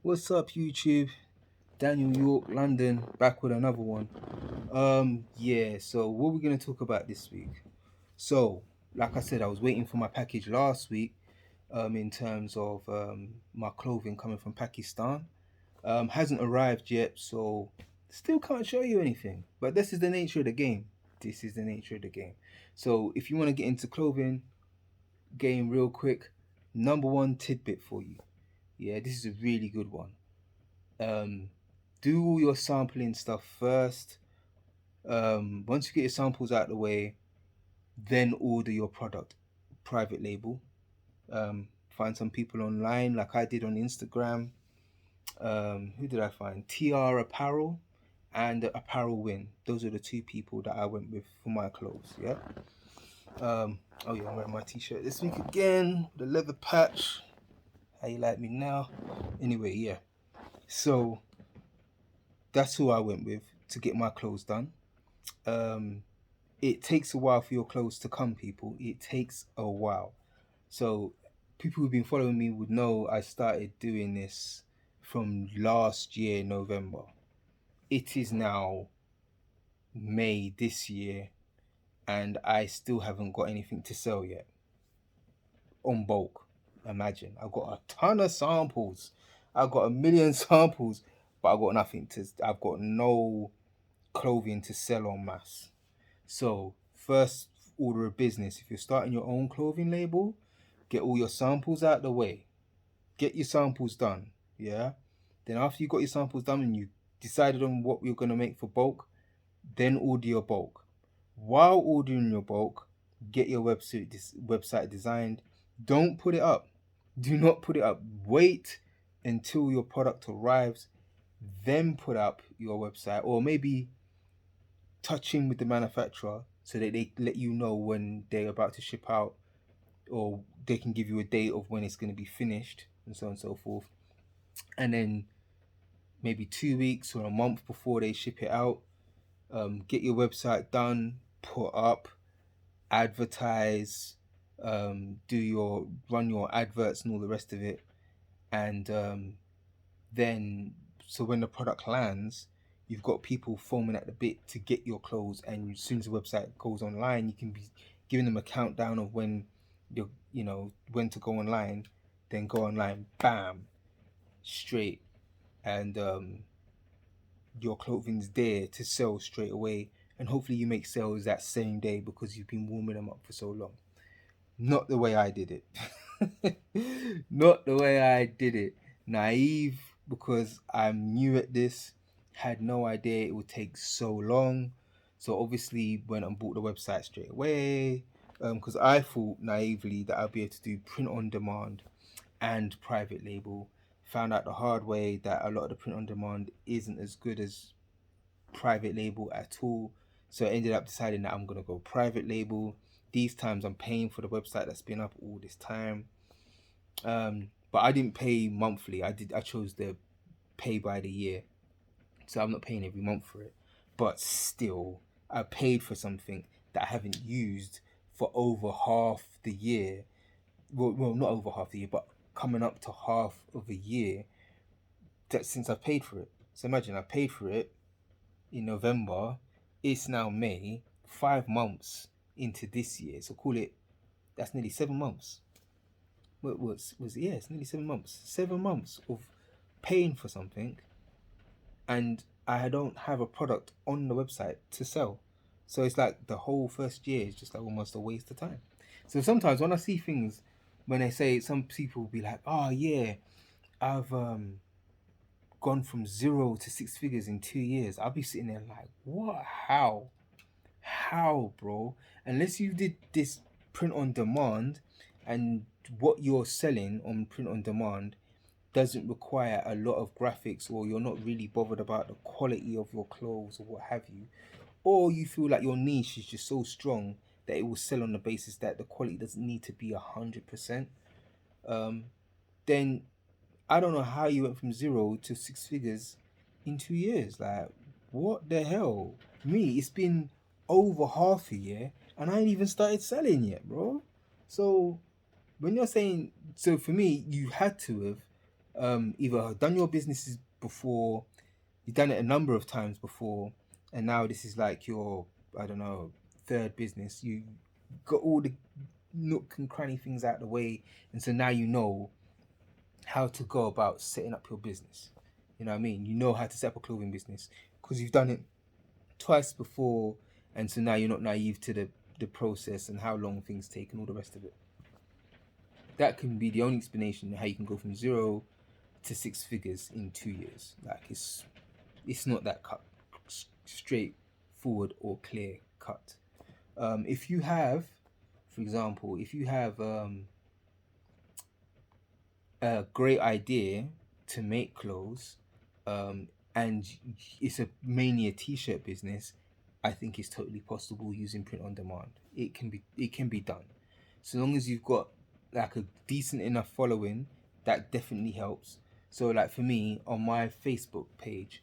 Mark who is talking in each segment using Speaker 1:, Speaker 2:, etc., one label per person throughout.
Speaker 1: What's up, YouTube? Daniel York, London, back with another one. So what we're gonna talk about this week? So, like I said, I was waiting for my package last week. In terms of my clothing coming from Pakistan, hasn't arrived yet, so still can't show you anything. But this is the nature of the game. This is the nature of the game. So, if you want to get into clothing game real quick, number one tidbit for you. Yeah, this is a really good one. um, do all your sampling stuff first. Once you get your samples out of the way, then order your product private label. Find some people online, like I did on Instagram. Who did I find? TR Apparel and Apparel Win. Those are the two people that I went with for my clothes. Yeah. Oh yeah, I'm wearing my t-shirt this week again. The leather patch. How you like me now? Anyway, yeah. So that's who I went with to get my clothes done. um, it takes a while for your clothes to come, people. It takes a while. So, people who've been following me would know I started doing this from last year, November. It is now May this year, and I still haven't got anything to sell yet on bulk. Imagine, I've got a ton of samples, I've got a million samples, but I've got no clothing to sell en masse. So, first order of business, if you're starting your own clothing label, get all your samples out the way. Get your samples done. Yeah. Then, after you got your samples done and you decided on what you're going to make for bulk, then order your bulk. While ordering your bulk, get your website designed. Don't put it up. Do not put it up. Wait until your product arrives, then put up your website, or maybe touch in with the manufacturer so that they let you know when they're about to ship out, or they can give you a date of when it's going to be finished, and so on and so forth. And then maybe 2 weeks or a month before they ship it out, get your website done, put up, advertise, do your run your adverts and all the rest of it. And then, so when the product lands, you've got people foaming at the bit to get your clothes, and as soon as the website goes online, you can be giving them a countdown of when when to go online. Then go online, bam, straight. And your clothing's there to sell straight away, and hopefully you make sales that same day because you've been warming them up for so long. Not the way I did it. Not the way I did it. Naive, because I'm new at this, had no idea it would take so long. So obviously went and bought the website straight away. Because I thought naively that I'd be able to do print on demand and private label. Found out the hard way that a lot of the print on demand isn't as good as private label at all. So I ended up deciding that I'm gonna go private label. These times I'm paying for the website that's been up all this time. But I didn't pay monthly. I chose the pay by the year. So I'm not paying every month for it. But still, I paid for something that I haven't used for over half the year. Well, not over half the year, but coming up to half of a year that since I paid for it. So imagine I paid for it in November. It's now May, 5 months into this year. So call it, that's nearly 7 months. What was yeah, it's nearly 7 months. 7 months of paying for something, and I don't have a product on the website to sell. So it's like the whole first year is just like almost a waste of time. So sometimes when I see things, when they say, some people will be like, "Oh yeah, I've gone from 0 to 6 figures in 2 years." I'll be sitting there like, "What? How, bro? Unless you did this print on demand, and what you're selling on print on demand doesn't require a lot of graphics, or you're not really bothered about the quality of your clothes or what have you, or you feel like your niche is just so strong that it will sell on the basis that the quality doesn't need to be 100%, um, then I don't know how you went from 0 to 6 figures in 2 years. Like, what the hell? Me, it's been over half a year and I ain't even started selling yet, bro. So when you're saying, so for me, you had to have either done your businesses before, you've done it a number of times before, and now this is like your, I don't know, third business. You got all the nook and cranny things out of the way, and so now you know how to go about setting up your business. You know what I mean? You know how to set up a clothing business because you've done it twice before, and so now you're not naive to the process and how long things take and all the rest of it. That can be the only explanation how you can go from 0 to 6 figures in 2 years. Like it's not that cut straightforward or clear cut. If you have, for example, if you have a great idea to make clothes, and it's mainly a t-shirt business, I think it's totally possible using print on demand. It can be done, so long as you've got like a decent enough following. That definitely helps. So like for me on my Facebook page,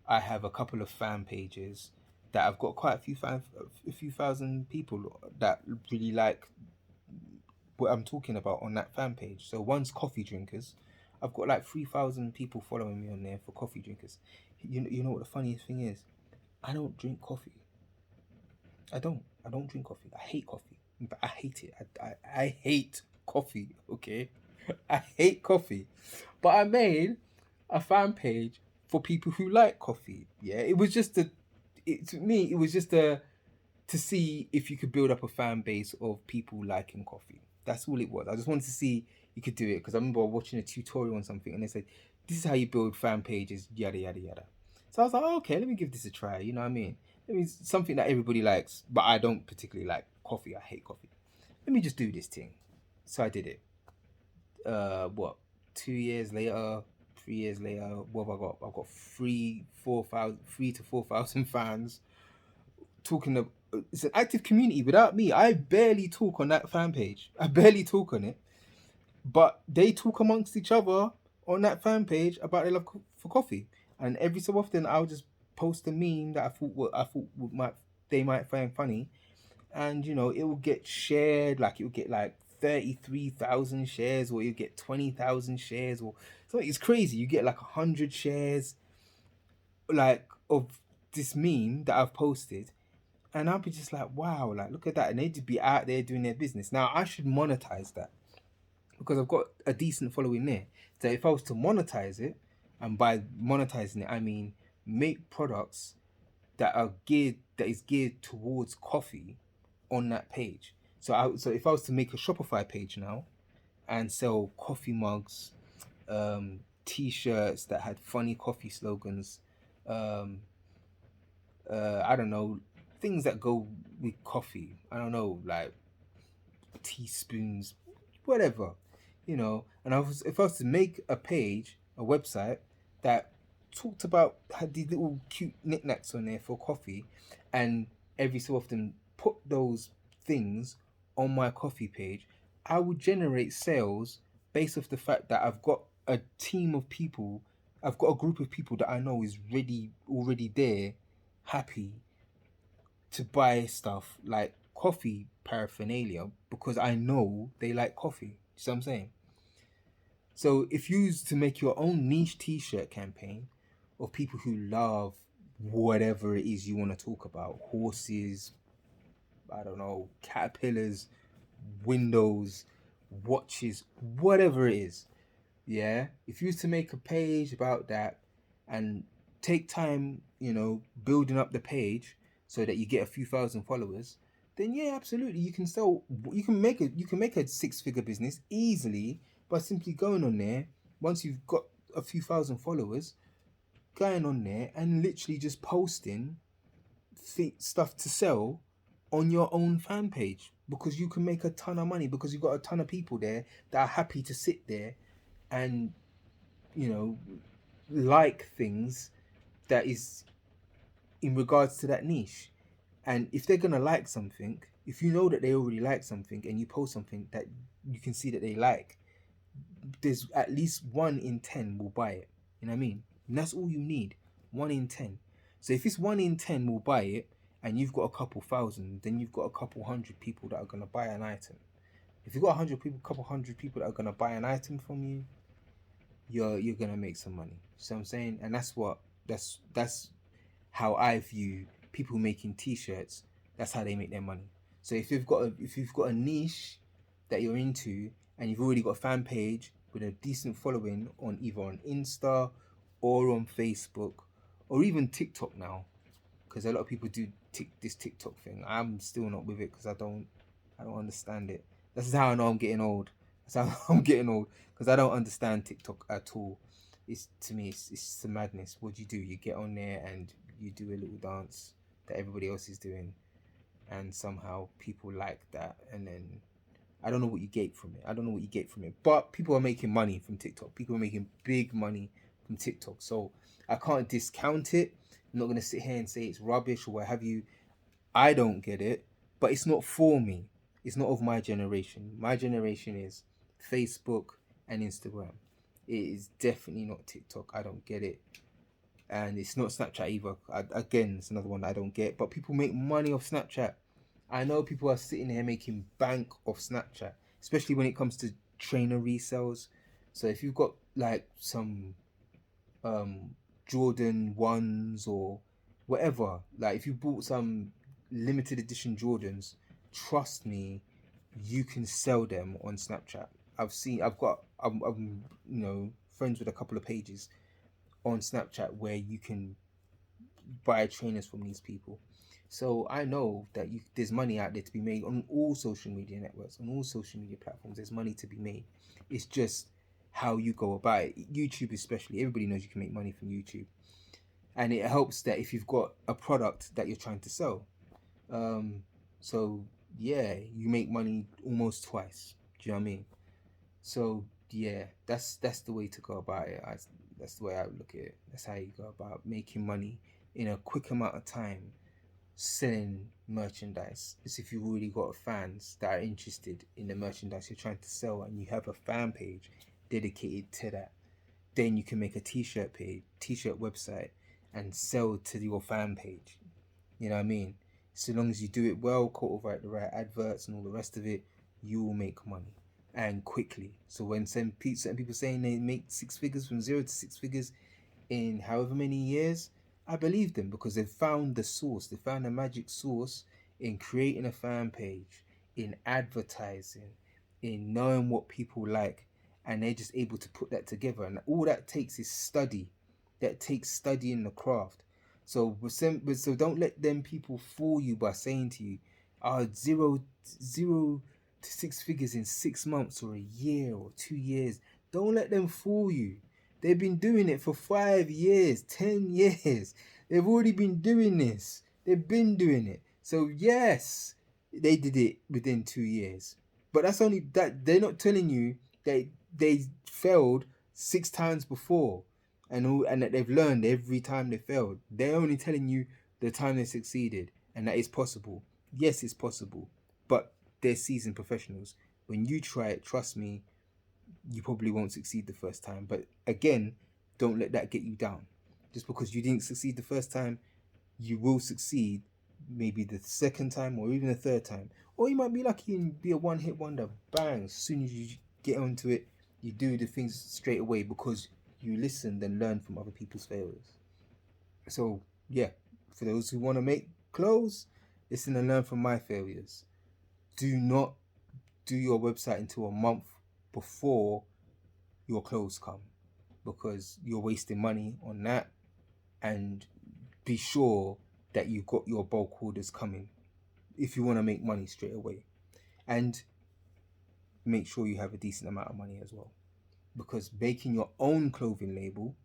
Speaker 1: I have a couple of fan pages that I've got quite a few thousand people that really like what I'm talking about on that fan page. So one's coffee drinkers. I've got like 3,000 people following me on there for coffee drinkers. You know what the funniest thing is? I don't drink coffee. I don't drink coffee. I hate coffee. I hate it. I hate coffee. Okay, I hate coffee. But I made a fan page for people who like coffee. Yeah, it was just to me, it was just to see if you could build up a fan base of people liking coffee. That's all it was. I just wanted to see you could do it because I remember watching a tutorial on something and they said, this is how you build fan pages, yada, yada, yada. So I was like, oh, okay, let me give this a try. You know what I mean? It means something that everybody likes, but I don't particularly like coffee. I hate coffee. Let me just do this thing. So I did it. What? 2 years later, 3 years later, what have I got? I've got 3 to 4,000 fans talking of. It's an active community. Without me, I barely talk on that fan page. I barely talk on it, but they talk amongst each other on that fan page about their love for coffee. And every so often, I'll just post a meme that I thought they might find funny, and it will get shared. Like it will get like 33,000 shares, or you get 20,000 shares, or so. It's crazy. You get like 100 shares, like of this meme that I've posted, and I'll be just like, wow, like look at that. And they'd just be out there doing their business. Now I should monetize that because I've got a decent following there. So if I was to monetize it, and by monetizing it I mean make products that is geared towards coffee on that page. So if I was to make a Shopify page now and sell coffee mugs, t-shirts that had funny coffee slogans, um, I don't know, things that go with coffee. I don't know, like teaspoons, whatever, And if I was to make a page, a website that talked about, had these little cute knickknacks on there for coffee, and every so often put those things on my coffee page, I would generate sales based off the fact that I've got a team of people, I've got a group of people that I know is already there, happy to buy stuff like coffee paraphernalia because I know they like coffee. You see what I'm saying? So if you used to make your own niche t-shirt campaign of people who love whatever it is you want to talk about, horses, I don't know, caterpillars, windows, watches, whatever it is, yeah, if you used to make a page about that and take time, building up the page so that you get a few thousand followers, then yeah, absolutely, you can make a 6-figure business easily by simply going on there. Once you've got a few thousand followers, going on there and literally just posting stuff to sell on your own fan page, because you can make a ton of money because you've got a ton of people there that are happy to sit there and like things that is in regards to that niche. And if they're gonna like something, if you know that they already like something and you post something that you can see that they like, there's at least 1 in 10 will buy it. You know what I mean? And that's all you need. 1 in 10. So if it's 1 in 10 will buy it and you've got a couple thousand, then you've got a couple hundred people that are gonna buy an item. If you've got 100 people, couple hundred people that are gonna buy an item from you, you're gonna make some money. So I'm saying, and that's how I view people making t-shirts. That's how they make their money. So if you've got a niche that you're into, and you've already got a fan page with a decent following on either on Insta or on Facebook or even TikTok now, because a lot of people do this TikTok thing. I'm still not with it because I don't understand it. This is how I know I'm getting old. That's how I'm getting old, because I don't understand TikTok at all. It's, to me, it's a madness. What do? You get on there and you do a little dance that everybody else is doing, and somehow people like that, and then I don't know what you get from it. I don't know what you get from it. But people are making money from TikTok. People are making big money from TikTok. So I can't discount it. I'm not gonna sit here and say it's rubbish or what have you. I don't get it, but it's not for me. It's not of my generation. My generation is Facebook and Instagram. It is definitely not TikTok. I don't get it. And it's not Snapchat either. Again, it's another one that I don't get. But people make money off Snapchat. I know people are sitting here making bank off Snapchat, especially when it comes to trainer resales. So if you've got like some um Jordan ones or whatever, like if you bought some limited edition Jordans, trust me, you can sell them on Snapchat. I'm friends with a couple of pages on Snapchat where you can buy trainers from these people. So I know that there's money out there to be made on all social media networks, on all social media platforms. There's money to be made. It's just how you go about it. YouTube especially, everybody knows you can make money from YouTube, and it helps that if you've got a product that you're trying to sell. Um, so yeah, you make money almost twice. Do you know what I mean? So yeah, that's the way to go about it. That's the way I would look at it. That's how you go about making money in a quick amount of time, selling merchandise. It's if you've already got fans that are interested in the merchandise you're trying to sell, and you have a fan page dedicated to that. Then you can make a t-shirt website, and sell to your fan page. You know what I mean? So long as you do it well, cultivate the right adverts and all the rest of it, you will make money, and quickly. So when certain people saying they make six figures, from 0 to 6 figures in however many years, I believe them, because they've found the source. They found the magic source in creating a fan page, in advertising, in knowing what people like, and they're just able to put that together. And all that takes is study. That takes study in the craft. So don't let them people fool you by saying to you, zero to 6 figures in 6 months or a year or 2 years. Don't let them fool you. They've been doing it for 5 years, 10 years. They've already been doing this. They've been doing it. So yes, they did it within 2 years. But that's only that. They're not telling you that they failed 6 times before, and that they've learned every time they failed. They're only telling you the time they succeeded, and that it's possible. Yes, it's possible, but they're seasoned professionals. When you try it, trust me, you probably won't succeed the first time. But again, don't let that get you down. Just because you didn't succeed the first time, you will succeed maybe the second time or even the third time. Or you might be lucky and be a one-hit wonder. Bang! As soon as you get onto it, you do the things straight away because you listened and learned from other people's failures. So yeah, for those who want to make clothes, listen and learn from my failures. Do not do your website until a month before your clothes come, because you're wasting money on that. And be sure that you've got your bulk orders coming if you want to make money straight away, and make sure you have a decent amount of money as well, because making your own clothing label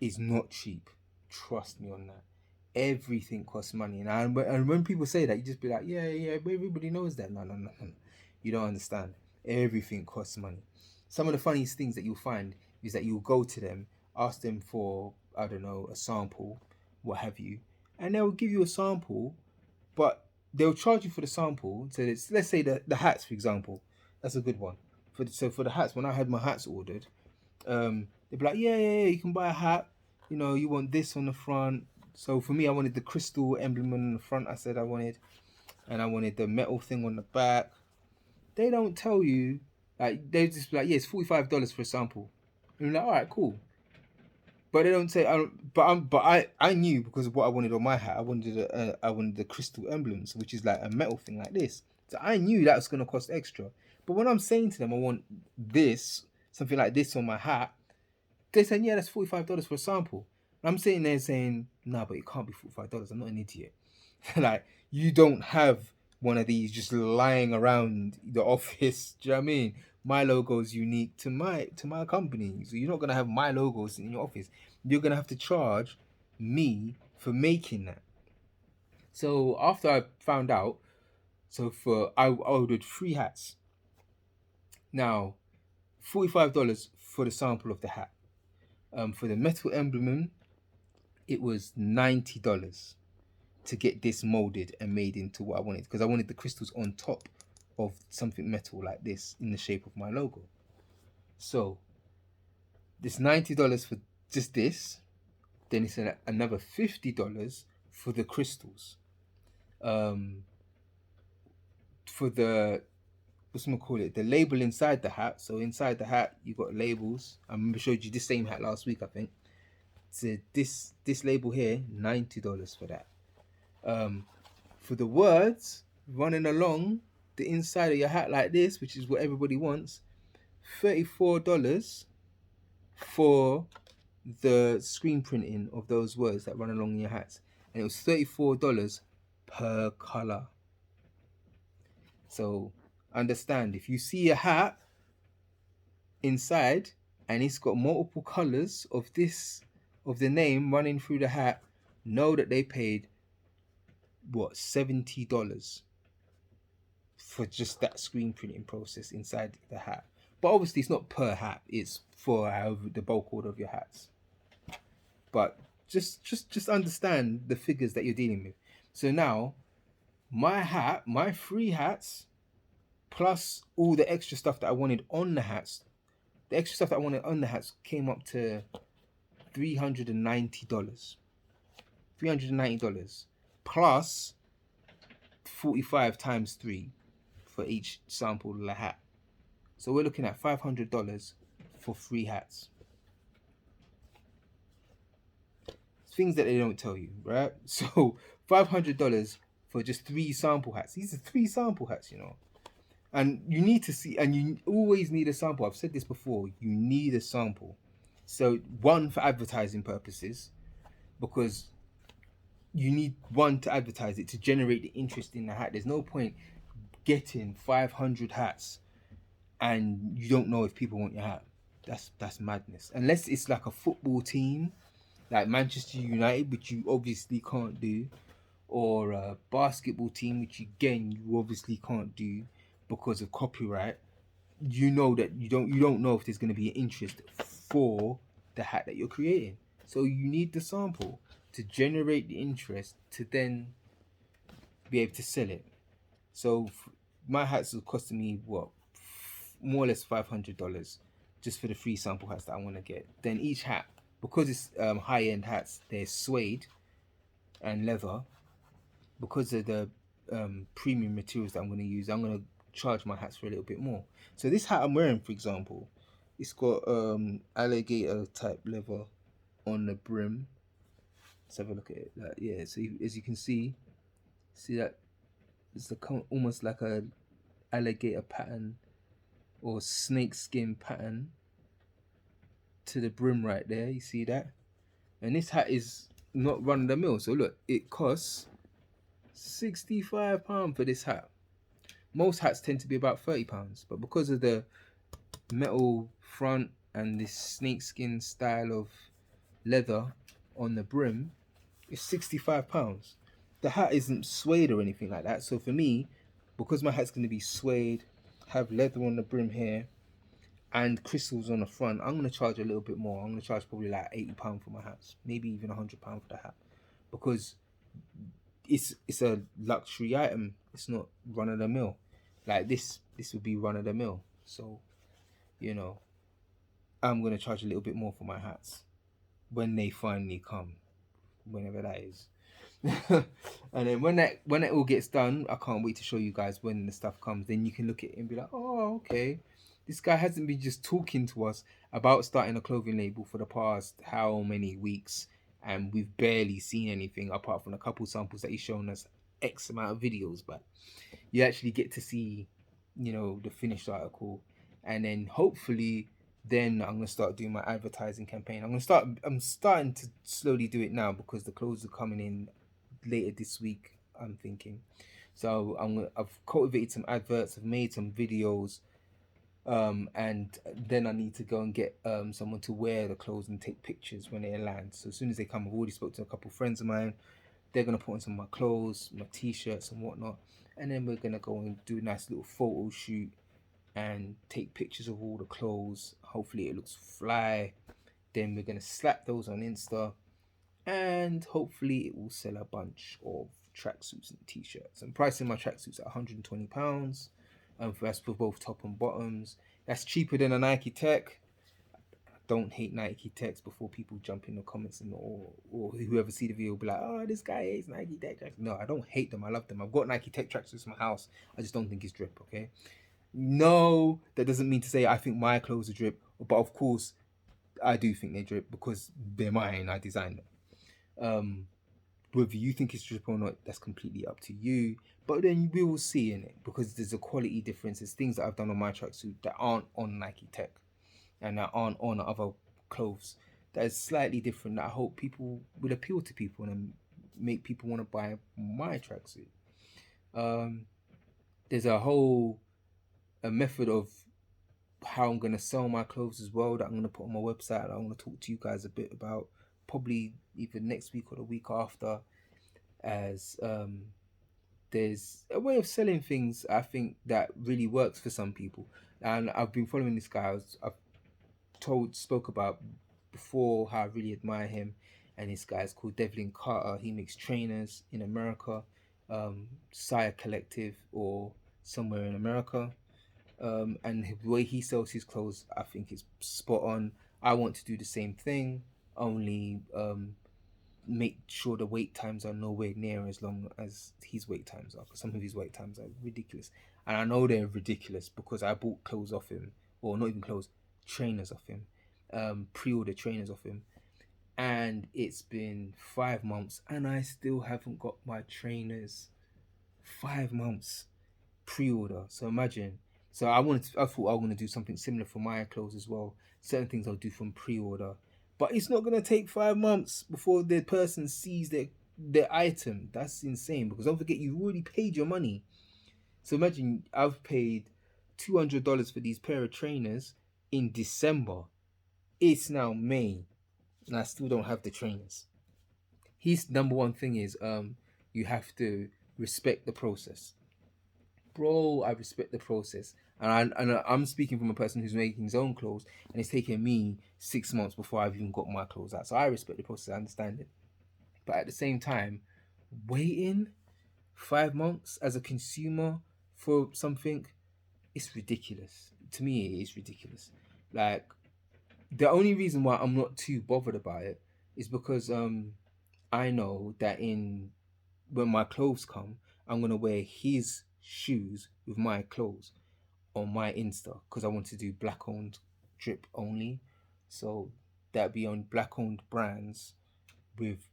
Speaker 1: is not cheap. Trust me on that. Everything costs money, and when people say that, you just be like, yeah, but everybody knows that. No, you don't understand. Everything costs money. Some of the funniest things that you'll find is that you'll go to them, ask them for, I don't know, a sample, what have you, and they'll give you a sample, but they'll charge you for the sample. So let's say the hats, for example. That's a good one. For the hats, when I had my hats ordered, they'd be like, yeah, you can buy a hat. You want this on the front. So for me, I wanted the crystal emblem on the front. And I wanted the metal thing on the back. They don't tell you, like, they just be like, yeah, it's $45 for a sample. And I'm like, all right, cool. But they don't say. I knew because of what I wanted on my hat. I wanted the crystal emblems, which is like a metal thing like this. So I knew that was gonna cost extra. But when I'm saying to them, I want this, something like this on my hat, they're saying, yeah, that's $45 for a sample. And I'm sitting there saying, nah, but it can't be $45. I'm not an idiot. Like, you don't have one of these just lying around the office. Do you know what I mean? My logo is unique to my company. So you're not gonna have my logos in your office. You're gonna have to charge me for making that. So after I found out, I ordered 3 hats. Now, $45 for the sample of the hat. For the metal emblem, it was $90 to get this molded and made into what I wanted, because I wanted the crystals on top of something metal like this in the shape of my logo. So this $90 for just this, then it's another $50 for the crystals. For the what's gonna call it, the label inside the hat. So inside the hat you got labels. I remember showed you this same hat last week, I think. So this label here, $90 for that. For the words running along the inside of your hat like this, which is what everybody wants, $34 for the screen printing of those words that run along your hats. And it was $34 per color. So understand, if you see a hat inside and it's got multiple colors of the name running through the hat, know that they paid what, $70 for just that screen printing process inside the hat. But obviously it's not per hat, it's for however the bulk order of your hats. But just understand the figures that you're dealing with. So now my 3 hats plus all the extra stuff that I wanted on the hats, came up to $390. $390 plus 45 times 3 for each sample of the hat. So we're looking at $500 for 3 hats. Things that they don't tell you, right? So $500 for just 3 sample hats. These are 3 sample hats, you know. And you need to see, and you always need a sample. I've said this before, you need a sample. So one, for advertising purposes, because you need one to advertise it, to generate the interest in the hat. There's no point getting 500 hats and you don't know if people want your hat. That's madness. Unless it's like a football team like Manchester United, which you obviously can't do, or a basketball team, which again you obviously can't do because of copyright. You know that you don't know if there's going to be an interest for the hat that you're creating. So you need the sample to generate the interest to then be able to sell it. So my hats are costing me what, more or less $500 just for the 3 sample hats that I want to get. Then each hat, because it's high-end hats, they're suede and leather. Because of the premium materials that I'm going to use, I'm going to charge my hats for a little bit more. So this hat I'm wearing, for example, it's got alligator type leather on the brim. Let's have a look at it. Yeah, so as you can see that it's almost like a alligator pattern or snake skin pattern to the brim right there. You see that? And this hat is not run of the mill. So look, it costs £65 for this hat. Most hats tend to be about £30, but because of the metal front and this snakeskin style of leather on the brim, it's £65. The hat isn't suede or anything like that. So for me, because my hat's going to be suede, have leather on the brim here, and crystals on the front, I'm going to charge a little bit more. I'm going to charge probably like £80 for my hats, maybe even £100 for the hat, because it's a luxury item. It's not run of the mill. Like this would be run of the mill. So, you know, I'm going to charge a little bit more for my hats when they finally come, whenever that is. And then when that all gets done, I can't wait to show you guys when the stuff comes. Then you can look at it and be like, oh, okay, This guy hasn't been just talking to us about starting a clothing label for the past how many weeks, and we've barely seen anything apart from a couple samples that he's shown us X amount of videos back. You actually get to see, the finished article, and then hopefully, then I'm gonna start doing my advertising campaign. I'm starting to slowly do it now because the clothes are coming in later this week, I'm thinking. So I've cultivated some adverts, I've made some videos, and then I need to go and get someone to wear the clothes and take pictures when they land. So as soon as they come, I've already spoke to a couple of friends of mine. They're gonna put on some of my clothes, my t-shirts and whatnot, and then we're gonna go and do a nice little photo shoot and take pictures of all the clothes. Hopefully it looks fly. Then we're gonna slap those on Insta, and hopefully it will sell a bunch of tracksuits and t-shirts. I'm pricing my tracksuits at £120. That's for both top and bottoms. That's cheaper than a Nike Tech. Don't hate Nike Techs before people jump in the comments or whoever see the video will be like, oh, this guy hates Nike Tech tracks. No, I don't hate them. I love them. I've got Nike Tech tracksuits in my house. I just don't think it's drip. Okay. No, that doesn't mean to say I think my clothes are drip, but of course I do think they drip because they're mine. I designed them. Whether you think it's drip or not, that's completely up to you. But then we will see in it because there's a quality difference. There's things that I've done on my tracksuit that aren't on Nike Tech and that aren't on other clothes. That is slightly different. That I hope people will appeal to people and make people want to buy my tracksuit. Um, there's a method of how I'm gonna sell my clothes as well that I'm gonna put on my website. That I'm gonna talk to you guys a bit about probably either next week or the week after. As there's a way of selling things I think that really works for some people, and I've been following this guy. I've spoke about before how I really admire him, and this guy's called Devlin Carter. He makes trainers in America, Sire Collective or somewhere in America, and the way he sells his clothes, I think is spot on. I want to do the same thing, only make sure the wait times are nowhere near as long as his wait times are. Because some of his wait times are ridiculous, and I know they're ridiculous because I bought clothes off him, or not even clothes, trainers off him, pre-order trainers off him, and it's been 5 months, and I still haven't got my trainers. 5 months pre-order. So imagine. So I thought I was gonna do something similar for my clothes as well. Certain things I'll do from pre-order, but it's not gonna take 5 months before the person sees their item. That's insane because don't forget you've already paid your money. So imagine I've paid $200 for these pair of trainers in December. It's now May, and I still don't have the trainers. His number one thing is you have to respect the process. Bro, I respect the process, and I'm speaking from a person who's making his own clothes, and it's taken me 6 months before I've even got my clothes out. So I respect the process. I understand it, but at the same time, waiting 5 months as a consumer for something, it's ridiculous. To me, it is ridiculous. Like the only reason why I'm not too bothered about it is because I know that in when my clothes come, I'm gonna wear his shoes with my clothes on my Insta because I want to do black owned drip only. So that'd be on black owned brands with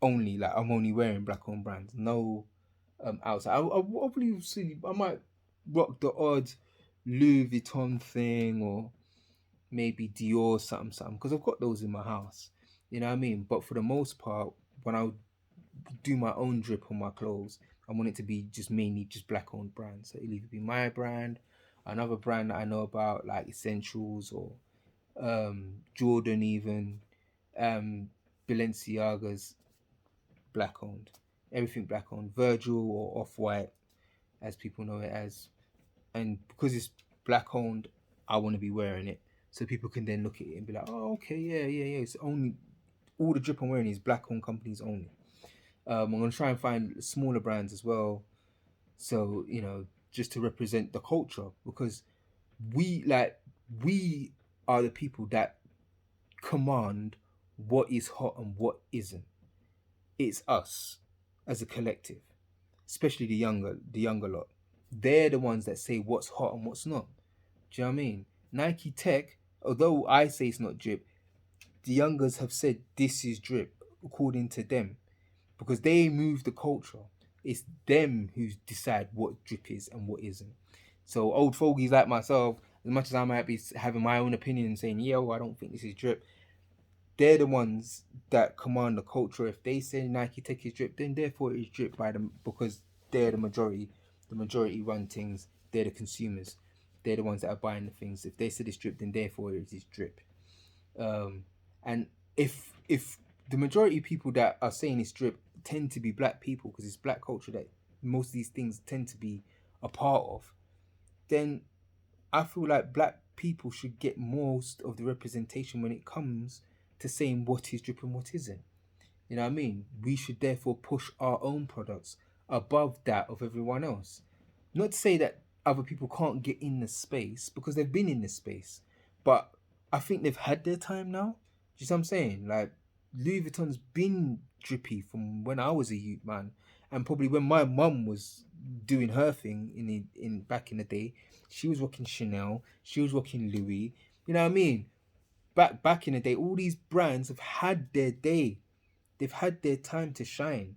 Speaker 1: only like I'm only wearing black owned brands, no outside. I'll probably see. I might rock the odd Louis Vuitton thing or maybe Dior something something because I've got those in my house. You know what I mean? But for the most part, when I do my own drip on my clothes, I want it to be just mainly just black owned brands. So it'll either be my brand, another brand that I know about like Essentials or Jordan even, um, Balenciaga's black owned, everything black owned, Virgil or Off White as people know it as, and because it's black owned, I want to be wearing it so people can then look at it and be like, oh okay, yeah. It's only all the drip I'm wearing is black owned companies only. I'm gonna try and find smaller brands as well, so just to represent the culture because we like we are the people that command what is hot and what isn't. It's us as a collective, especially the younger lot. They're the ones that say what's hot and what's not. Do you know what I mean? Nike Tech, although I say it's not drip, the youngers have said this is drip according to them because they move the culture. It's them who decide what drip is and what isn't. So old fogies like myself, as much as I might be having my own opinion and saying, "Yeah, well, I don't think this is drip," they're the ones that command the culture. If they say Nike Tech is drip, then therefore it is drip by them because they're the majority. The majority run things. They're the consumers. They're the ones that are buying the things. If they say it's drip, then therefore it is drip. Um, and if the majority of people that are saying it's drip tend to be black people because it's black culture that most of these things tend to be a part of, then I feel like black people should get most of the representation when it comes to saying what is drip and what isn't. You know what I mean? We should therefore push our own products above that of everyone else. Not to say that other people can't get in the space because they've been in the space, but I think they've had their time now. Do you see what I'm saying? Like Louis Vuitton's been drippy from when I was a youth man, and probably when my mum was doing her thing in back in the day, she was rocking Chanel, she was rocking Louis. You know what I mean? Back in the day, all these brands have had their day. They've had their time to shine.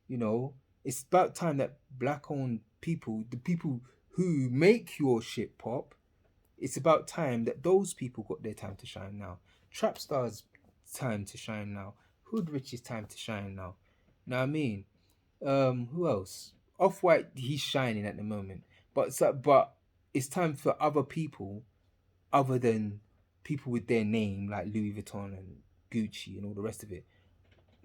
Speaker 1: You know, it's about time that black-owned people, the people who make your shit pop, it's about time that those people got their time to shine now. Trapstar's time to shine now. Hood Rich's time to shine now. Know what I mean? Who else? Off White, he's shining at the moment, but it's time for other people, other than people with their name like Louis Vuitton and Gucci and all the rest of it.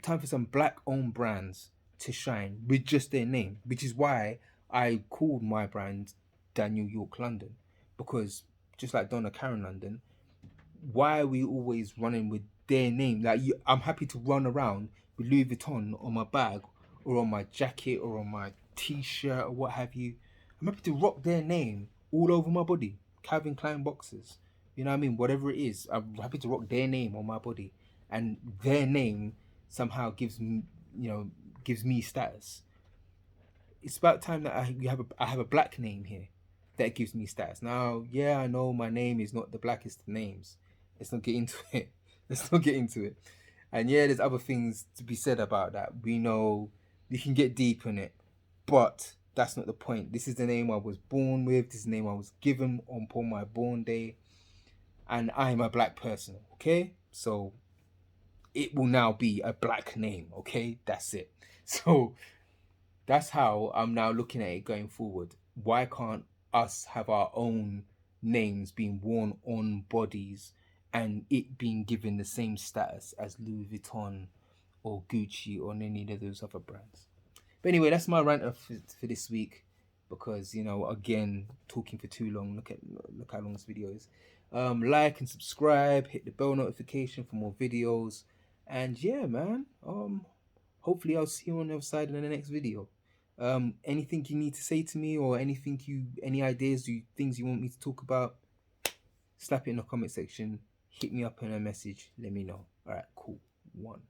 Speaker 1: Time for some black-owned brands to shine with just their name, which is why I called my brand Daniel York London, because just like Donna Karen London, why are we always running with their name? Like I'm happy to run around with Louis Vuitton on my bag or on my jacket or on my t-shirt or what have you. I'm happy to rock their name all over my body. Calvin Klein boxes. You know what I mean? Whatever it is, I'm happy to rock their name on my body. And their name somehow gives me, gives me status. It's about time that I have a black name here that gives me stats. Now, yeah, I know my name is not the blackest of names. Let's not get into it. Let's not get into it. And yeah, there's other things to be said about that. We know we can get deep in it, but that's not the point. This is the name I was born with. This is the name I was given upon my born day, and I'm a black person. Okay, so it will now be a black name. Okay, that's it. So that's how I'm now looking at it going forward. Why can't us have our own names being worn on bodies and it being given the same status as Louis Vuitton or Gucci or any of those other brands? But anyway, that's my rant for this week because again, talking for too long. Look how long this video is. Like and subscribe, hit the bell notification for more videos, and yeah, man. Hopefully I'll see you on the other side in the next video. Anything you need to say to me or any ideas, things you want me to talk about, slap it in the comment section, hit me up in a message, let me know. All right, cool. 1.